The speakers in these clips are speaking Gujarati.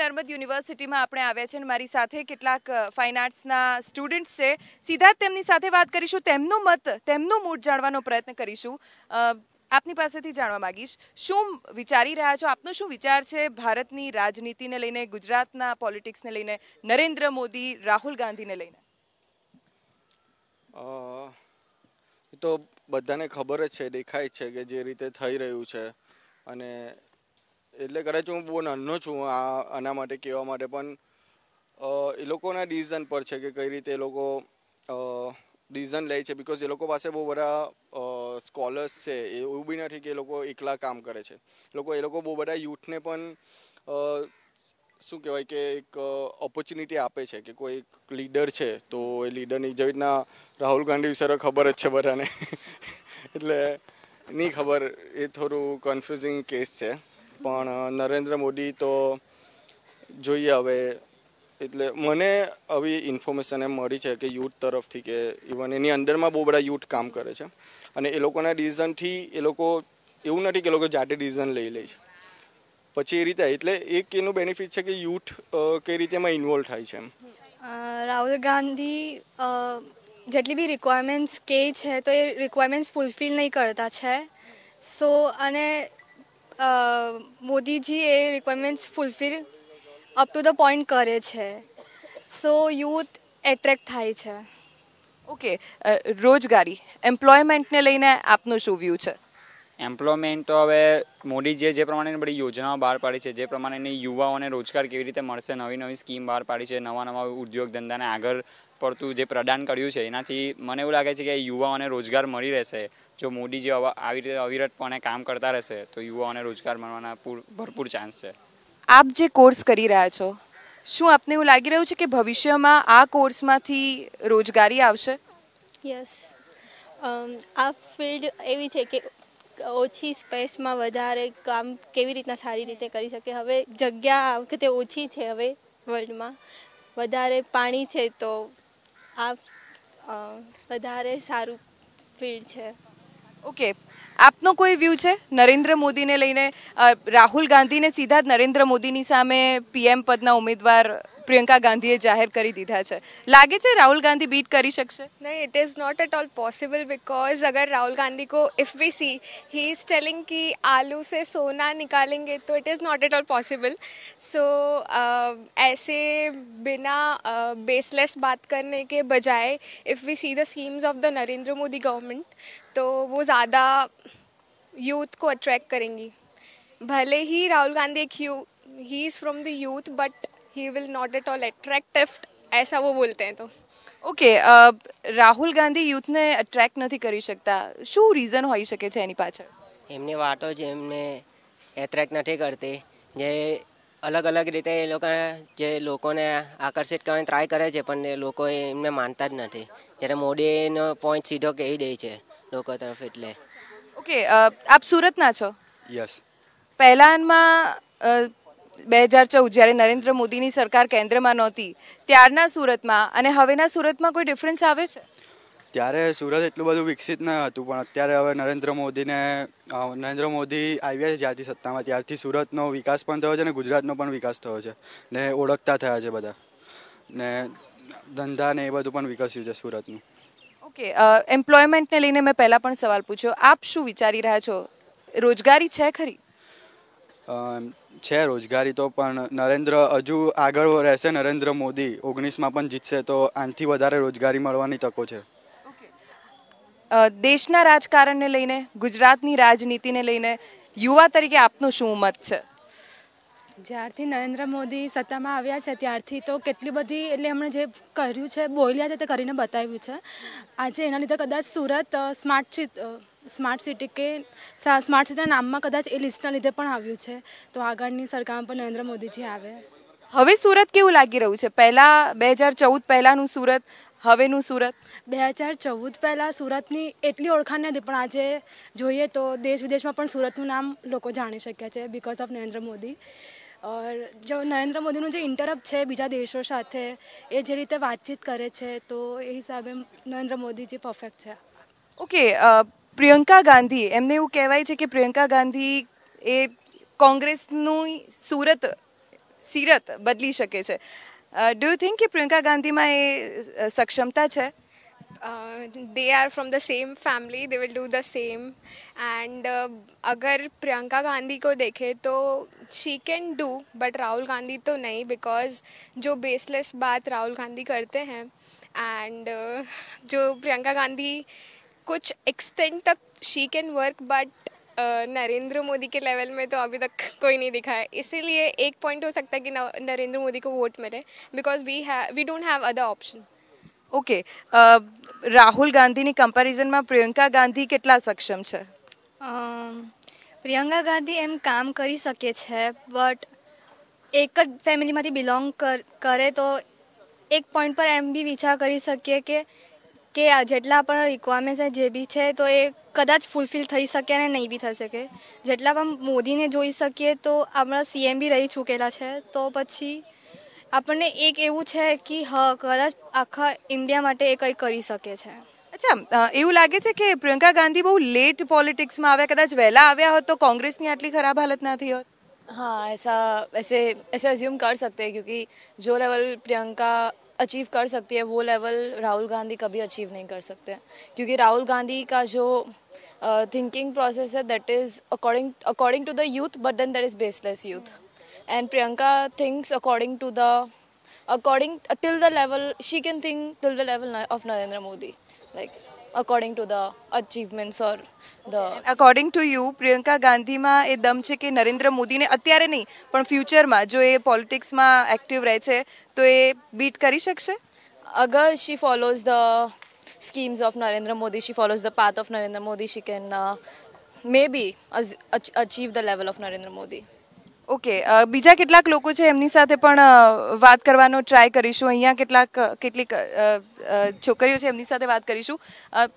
નર્મદ યુનિવર્સિટીમાં આપણે આવ્યા છે અને મારી સાથે કેટલાક ફાઇન આર્ટ્સના સ્ટુડન્ટ્સ છે. સીધા જ તેમની સાથે વાત કરીશું, તેમનું મત, તેમનું મૂડ જાણવાનો પ્રયત્ન કરીશું. આપની પાસેથી જાણવા માંગીશ, શું વિચારી રહ્યા છો? આપનો શું વિચાર છે ભારતની રાજનીતિને લઈને, ગુજરાતના પોલિટિક્સને લઈને, નરેન્દ્ર મોદી, રાહુલ ગાંધીને લઈને? તો બધાને ખબર જ છે, દેખાય છે કે જે રીતે થઈ રહ્યું છે. અને એટલે કદાચ હું બહુ નાનો છું આના માટે કહેવા માટે, પણ એ લોકોના ડિસિઝન પર છે કે કઈ રીતે એ લોકો ડિસિઝન લે છે. બિકોઝ એ લોકો પાસે બહુ બધા સ્કોલર્સ છે. એવું બી નથી કે એ લોકો એકલા કામ કરે છે. એ લોકો બહુ બધા યુથને પણ શું કહેવાય કે એક ઓપોર્ચ્યુનિટી આપે છે કે કોઈ લીડર છે તો એ લીડરની જેવી રીતના રાહુલ ગાંધી વિશે ખબર જ છે બધાને. એટલે નહીં ખબર, એ થોડું કન્ફ્યુઝિંગ કેસ છે. પણ નરેન્દ્ર મોદી તો જોઈએ હવે. એટલે મને આવી ઇન્ફોર્મેશન એમ મળી છે કે યુથ તરફથી કે ઇવન એની અંદરમાં બહુ બધા યુથ કામ કરે છે અને એ લોકોના ડિસિઝનથી એ લોકો એવું નથી કે એ લોકો જાતે ડિસિઝન લઈ લે છે પછી એ રીતે. એટલે એક એનું બેનિફિટ છે કે યુથ કઈ રીતે એમાં ઇન્વોલ્વ થાય છે. એમ રાહુલ ગાંધી જેટલી બી રિક્વાયરમેન્ટ્સ કહે છે તો એ રિક્વાયરમેન્ટ્સ ફૂલફિલ નહીં કરતા છે. સો અને મોદીજી એ requirements fulfil up to the point કરે છે. સો યુથ એટ્રેક્ટ થાય છે. ઓકે, રોજગારી, એમ્પ્લોયમેન્ટને લઈને આપનું શું વ્યૂ છે? એમ્પ્લોયમેન્ટ તો હવે મોદીજીએ જે પ્રમાણેની બધી યોજનાઓ બહાર પાડી છે, જે પ્રમાણેની યુવાઓને રોજગાર કેવી રીતે મળશે, નવી નવી સ્કીમ બહાર પાડી છે, નવા નવા ઉદ્યોગ ધંધાને આગળ પડતું જે પ્રદાન કર્યું છે, એનાથી મને એવું લાગે છે કે યુવાઓને રોજગાર મળી રહેશે. જો મોદીજી આવી રીતે અવિરતપણે કામ કરતા રહેશે તો યુવાઓને રોજગાર મળવાના ભરપૂર ચાન્સ છે. આપ જે કોર્સ કરી રહ્યા છો, શું આપને એવું લાગી રહ્યું છે કે ભવિષ્યમાં આ કોર્સમાંથી રોજગારી આવશે? યસ, આ ફિલ્ડ એવી છે કે ઓછી સ્પેસમાં વધારે કામ કેવી રીતના સારી રીતે કરી શકે. હવે જગ્યા આ વખતે ઓછી છે, હવે વર્લ્ડમાં વધારે પાણી છે, તો આ વધારે સારું ફિલ્ડ છે. ઓકે, આપનો કોઈ વ્યૂ છે નરેન્દ્ર મોદીને લઈને? રાહુલ ગાંધીને સીધા જ નરેન્દ્ર મોદીની સામે પીએમ પદના ઉમેદવાર પ્રિયંકા ગાંધીએ જાહેર કરી દીધા છે. લાગે છે राहुल गांधी बीट करी सकते? नहीं, it is not at all possible because अगर राहुल गांधी को if we see he is telling कि आलू से सोना निकालेंगे तो it is not at all possible. So ऐसे बिना बेसलेस बात करने के बजाय if we see the schemes of the Narendra Modi government तो वो ज़्यादा यूथ को अट्रैक्ट करेंगी. भले ही Rahul Gandhi he is from the youth but he will not at all attract if ऐसा वो बोलते हैं तो. ઓકે, રાહુલ ગાંધી યુથને અટ્રેક્ટ નથી કરી શકતા, શું રીઝન હોઈ શકે છે એની પાછળ? એમની વાતો જ એમને એટ્રેક્ટ નથી કરતી. જે અલગ અલગ રીતે એ લોકો જે લોકોને આકર્ષિત કરવાની ટ્રાય કરે છે પણ એ લોકો એમને માનતા જ નથી. જ્યારે મોદીનો પોઈન્ટ સીધો કહી દે છે લોકો તરફ. એટલે ઓકે, આપ સુરતના છો? યસ. પહેલામાં 2014 જ્યારે નરેન્દ્ર મોદીની સરકાર કેન્દ્રમાં નહોતી ત્યારના સુરતમાં અને હવેના સુરતમાં કોઈ ડિફરન્સ આવે છે? ત્યારે સુરત એટલું બધું વિકસિત ન હતું, પણ અત્યારે હવે નરેન્દ્ર મોદી આવ્યા છે જ્યારથી સત્તામાં, ત્યારથી સુરતનો વિકાસ પણ થયો છે અને ગુજરાતનો પણ વિકાસ થયો છે ને ઓળખતા થયા છે બધા, ને ધંધા ને એ બધું પણ વિકસ્યું છે સુરતનું. ઓકે, એમ્પ્લોયમેન્ટને લઈને મેં પહેલાં પણ સવાલ પૂછ્યો, આપ શું વિચારી રહ્યા છો? રોજગારી છે ખરી? છે રોજગારી તો, પણ હજુ આગળ રહેશે નરેન્દ્ર મોદી 19માં પણ જીતશે તો આનાથી વધારે રોજગારી મળવાની તકો છે. દેશના રાજકારણને લઈને, ગુજરાતની રાજનીતિને લઈને યુવા તરીકે આપનું શું મત છે? જ્યારથી નરેન્દ્ર મોદી સત્તામાં આવ્યા છે ત્યારથી તો કેટલી બધી, એટલે એમણે જે કર્યું છે, બોલ્યા છે તે કરીને બતાવ્યું છે. આજે એના લીધે કદાચ સુરત સ્માર્ટ સિટીના નામમાં કદાચ એ લિસ્ટના લીધે પણ આવ્યું છે. તો આગળની સરકારમાં પણ નરેન્દ્ર મોદીજી આવે. હવે સુરત કેવું લાગી રહ્યું છે? પહેલાં 2014 પહેલાંનું સુરત, હવેનું સુરત? 2014 પહેલાં સુરતની એટલી ઓળખાણ નથી, પણ આજે જોઈએ તો દેશ વિદેશમાં પણ સુરતનું નામ લોકો જાણી શક્યા છે બિકોઝ ઓફ નરેન્દ્ર મોદી. ઓર જો નરેન્દ્ર મોદીનું જે ઇન્ટરપ્ટ છે બીજા દેશો સાથે, એ જે રીતે વાતચીત કરે છે તો એ હિસાબે નરેન્દ્ર મોદીજી પરફેક્ટ છે. ઓકે, પ્રિયંકા ગાંધી, એમને એવું કહેવાય છે કે પ્રિયંકા ગાંધી એ કોંગ્રેસનું સુરત સીરત બદલી શકે છે. ડુ યુ થિંક કે પ્રિયંકા ગાંધીમાં એ સક્ષમતા છે? They are from the same family, they will do the same. And अगर प्रियंका गांधी को देखे तो she can do, but Rahul Gandhi तो नहीं, because जो बेसलेस बात राहुल गांधी करते हैं, and जो प्रियंका गांधी कुछ एक्सटेंट तक she can work, but Narendra Modi के लेवल में तो अभी तक कोई नहीं दिखा है. इसीलिए एक पॉइंट हो सकता है कि नरेंद्र मोदी को वोट मिले, because we don't have other option. Okay, Rahul ગાંધીની કમ્પેરિઝનમાં પ્રિયંકા ગાંધી કેટલા સક્ષમ છે? પ્રિયંકા ગાંધી એમ કામ કરી શકે છે, બટ એક જ ફેમિલીમાંથી બિલોંગ કરે તો એક પોઈન્ટ પર એમ બી વિચાર કરી શકીએ કે જેટલા પણ રિક્વાયરમેન્ટ છે જે બી છે તો એ કદાચ ફૂલફિલ થઈ શકે અને નહીં બી થઈ શકે. જેટલા પણ મોદીને જોઈ શકીએ તો આપણા સીએમ બી રહી ચૂકેલા છે, તો પછી આપણને એક એવું છે કે કદાચ આખા ઇન્ડિયા માટે એ કંઈ કરી શકે છે. અચ્છા, એવું લાગે છે કે પ્રિયંકા ગાંધી બહુ લેટ પॉलिटिक्स में આવ્યા, કદાચ વહેલા આવ્યા હોત તો कांग्रेसની આટલી ખરાબ હાલત ના થઈ હોત? हाँ, ऐसे अज्यूम कर सकते हैं, क्योंकि जो लेवल प्रियंका अचीव कर सकती है वो लेवल राहुल गांधी कभी अचीव नहीं कर सकते, क्योंकि राहुल गांधी का जो थिंकिंग प्रोसेस है that is according to the youth, but then that is baseless youth. And Priyanka thinks according till the level she can think till the level of Narendra Modi, like according to the achievements or the. According to you, Priyanka ગાંધીમાં એ દમ છે કે નરેન્દ્ર મોદીને અત્યારે નહીં પણ ફ્યુચરમાં જો એ પોલિટિક્સમાં એક્ટિવ રહે છે તો એ બીટ કરી શકશે? अगर she follows the schemes of Narendra Modi, she follows the path of Narendra Modi, she can maybe achieve the level of Narendra Modi. Okay, બીજા કેટલાક લોકો છે એમની સાથે પણ વાત કરવાનો ટ્રાય કરીશું. અહીંયા કેટલીક છોકરીઓ છે એમની સાથે વાત કરીશું.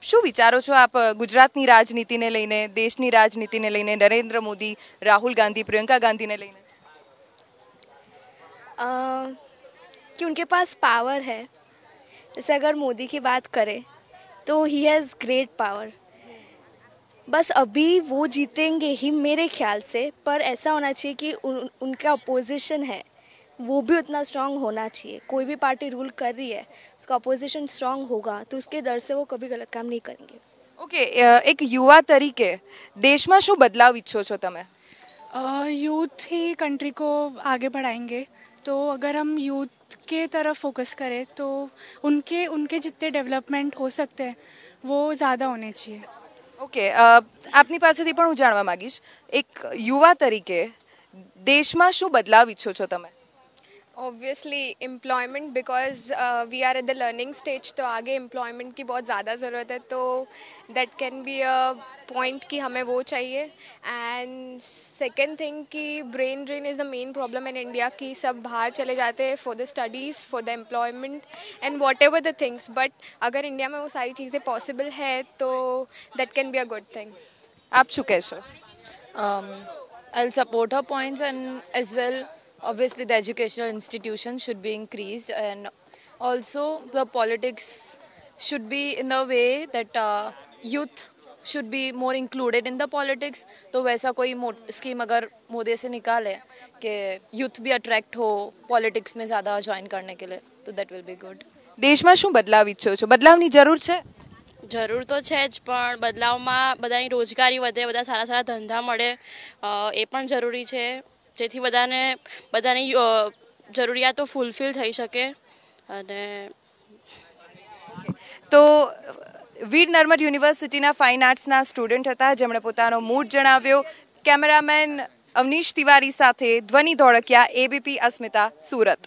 શું વિચારો છો આપ ગુજરાતની રાજનીતિને લઈને, દેશની રાજનીતિને લઈને, નરેન્દ્ર મોદી, રાहुल गांधी, प्रियंका गांधी ने लेने? कि उनके पास पावर है. जैसे अगर मोदी की बात करें तो ही हैज़ ग्रेट पावर. बस अभी वो जीतेंगे ही मेरे ख्याल से, पर ऐसा होना चाहिए कि उनका अपोजिशन है वो भी उतना स्ट्रांग होना चाहिए. कोई भी पार्टी रूल कर रही है, उसका अपोजिशन स्ट्रांग होगा तो उसके डर से वो कभी गलत काम नहीं करेंगे. ઓકે, એક યુવા તરીકે દેશમાં શું બદલાવ ઈચ્છો છો તમે? यूथ ही कंट्री को आगे बढ़ाएंगे, तो अगर हम यूथ के तरफ फोकस करें तो उनके जितने डेवलपमेंट हो सकते हैं वो ज़्यादा होने चाहिए. ઓકે, આપની પાસેથી પણ હું જાણવા માંગીશ, એક યુવા તરીકે દેશમાં શું બદલાવ ઈચ્છો છો તમે? Obviously employment, because we are at the learning stage, तो आगे एम्प्लॉयमेंट की बहुत ज़्यादा ज़रूरत है, तो that can be a point कि हमें वो चाहिए. एंड सेकेंड थिंग कि brain drain is the main problem in India, कि सब बाहर चले जाते हैं for the studies, for the employment and whatever the things, but अगर इंडिया में वो सारी चीज़ें पॉसिबल है तो that can be a good thing. આપ શું કહેશો? I'll support her points, and as well, obviously the educational institutions should be increased, and also the politics should be in the way that youth should be more included in the politics. तो वैसा कोई स्कीम अगर मोदी से निकाले कि यूथ भी अट्रैक्ट हो पॉलिटिक्स में ज़्यादा ज्वाइन करने के लिए, तो that will be good. દેશમાં શું બદલાવ ઈચ્છો છો? બદલાવની જરૂર છે? જરૂર તો છે જ, પણ બદલાવમાં બધાની રોજગારી વધે, બધા સારા સારા ધંધા મળે, એ પણ જરૂરી છે, જેથી બધાની જરૂરિયાતો ફૂલફિલ થઈ શકે. અને તો વીર નર્મદ યુનિવર્સિટીના ફાઇન આર્ટ્સના સ્ટુડન્ટ હતા જેમણે પોતાનો મૂડ જણાવ્યો. કેમેરામેન અવનીશ તિવારી સાથે ધ્વનિ ધોળકિયા, ABP અસ્મિતા, સુરત.